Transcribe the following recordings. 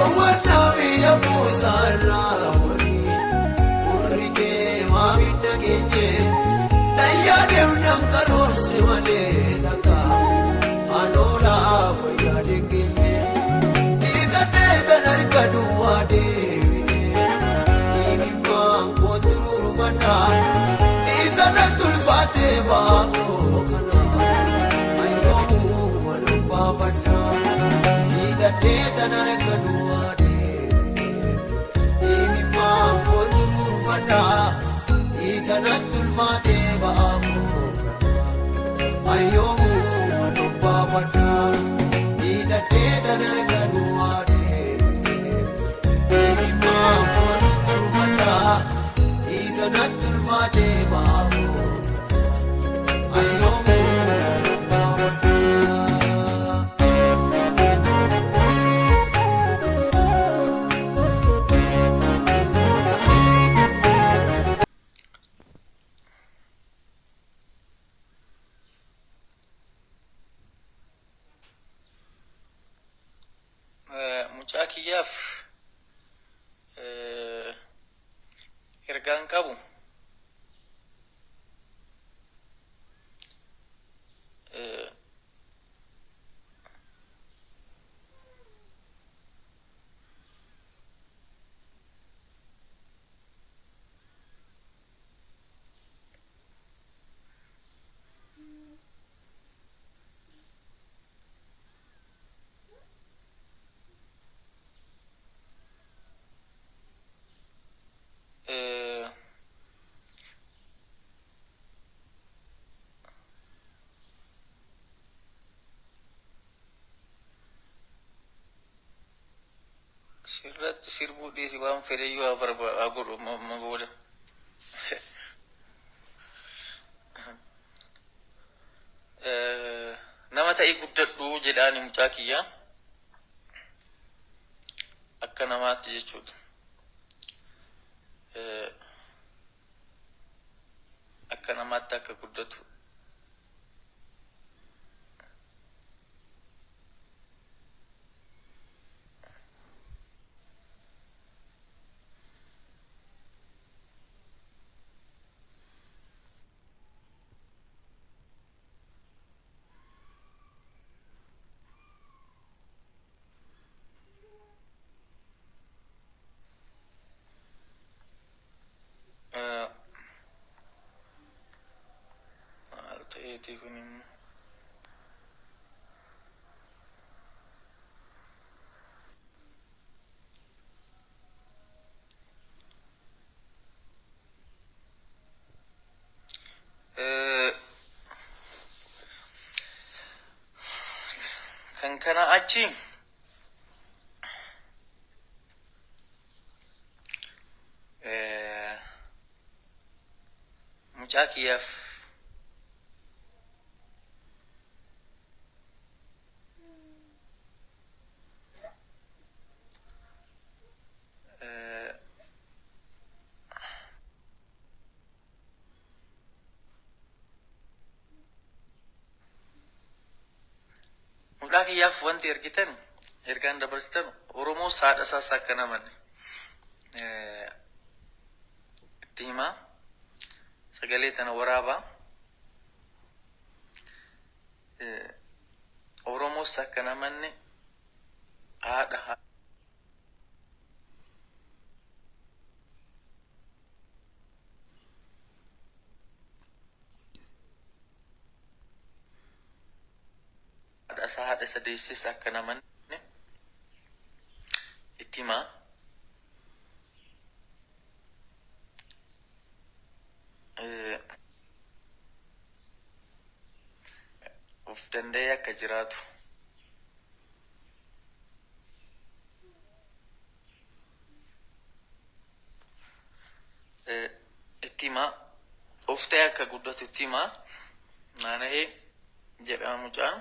Awwaalami yaabusarraa warri keemaami dhageenya dayyaadee dankaroorsi malee takka anoolaa fayyaa deengeenye dhiigadhee kan harka duwwaa deebine dhiibimmaan kooturuu badhaa dhiigana tulfaatee baakoo kana ayyoomuu waluu baafadhaa dhiigadhee kan harka duwwaa deebine dhiibimmaan kooturuu badhaa dhiigana tulfaatee baakoo kana ayyoomuu waluu baafadhaa dhiigadhee kan harka duwwaa deebine dhiibimmaan kooturuu badhaa dhiigana tulfaatee baakoo kana ayyoomuu waluu baafadhaa. Mucaa kiyyaaf ergaan qabu sirratti sirbuu dhiisi waan fedhayyuu haa godhu booda. Nama ta'e guddadhu jedhaani mucaa kiyya akka namaatti jechuudha. Akka namaatti akka guddatu maal ta'eeti kun immoo kan kana achi mucaa kiyyaaf mucaa kiyyaaf wanti ergitan ergaan dabarsitan Oromoo saadha isaas akka namanne itti himaa sagalee tana waraabaa Oromoos akka namanne haadha isa deessis akka namanne itti himaa of danda'ee akka jiraatu itti himaa of ta'ee akka guddatu itti himaa naana'ee jedhama mucaan.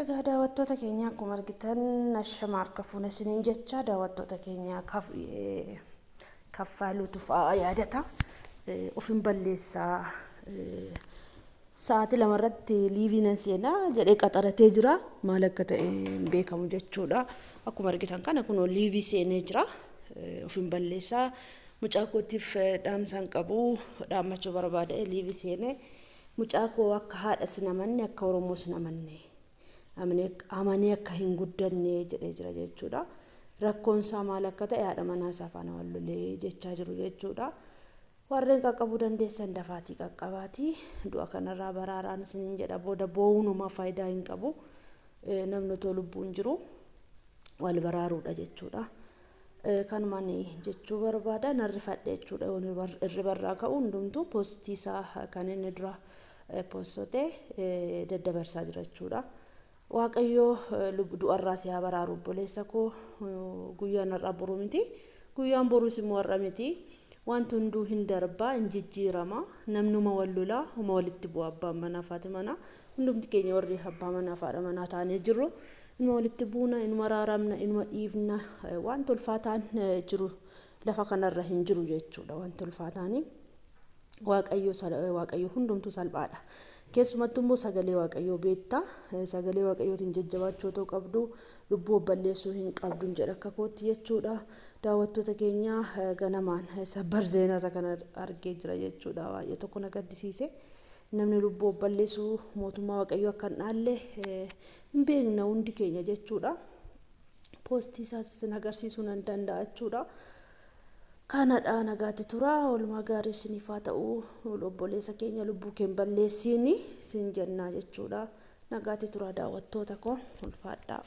Egaa daawwattoota keenya akkuma argitan ashama harka fuuna isiniin jecha daawwattoota keenya kaffaaluutu fa'aa yaadata. Ofin balleessaa sa'aatii lamarratti liiviinan seenaa jedhee qaxaratee jira. Maal akka ta'e hin beekamu jechuudha. Akkuma argitan kana kun liivii seenee jira. Ofin balleessaa mucaa kootiif dhaamsaan qabu dhaammachuu barbaada liivii seenee mucaa koo akka haadhas namanne akka Oromoos namanne. Amanii akka hin guddanne jedhee jira jechuudha. Rakkoon isaa maal akka ta'e haadha manaa isaa faana wal lolee jechaa jiru jechuudha. Warreen qaqqabuu dandeessan dafaatii qaqqabaatii du'a kanarraa baraaraan isiniin jedha. Booda boo'uunuma faayidaa hin qabu. Namni otoo lubbuun jiru wal baraaruudha jechuudha. Kanumaan jechuu barbaada narrifadhe jechuudha. Irribarraa ka'u hundumtuu poostii isaa kan inni dura poostotee daddabarsaa jira jechuudha. Waaqayyo du'arraa si haa baraaru obboleessa koo. Guyyaan har'aa boruu miti. Guyyaan boruus immoo har'a miti. Wanti hunduu hin darbaa hin jijjiirama. Namnuma wal lolaa uma walitti bu'a abbaan manaa fi haati manaa. Hundumti keenya warri abbaa manaa fi haadha manaa taanee jirru. Inuma walitti buuna, inuma raaramna, inuma dhiifna. Wanti ulfaataan jiru lafa kanarra hin jiru jechuudha. Wanti ulfaataanii Waaqayyo hundumtuu salphaadha. Keessumattuu immoo sagalee Waaqayyoo beektaa. Sagalee Waaqayyootiin jajjabaachuu otoo qabdu lubbuu balleessuu hin qabdu jedha akka kootti jechuudha. Daawwattoota keenya ganamaan sabbar zeenaa isa kana argee jira jechuudha. Baay'ee tokko na gaddisiise. Namni lubbuu balleessuu mootummaa Waaqayyoo akka hin dhaalle hin beekna hundi keenya jechuudha. Poostii isaas agarsiisuu nan danda'a jechuudha. Kanadha nagaatti tura oolmaa gaarii isiniif haa ta'u obboleessa keenya lubbuu kee balleessiini sin jennaa jechuudha. Nagaatti tura daawwattoota koo ulfaadhaa.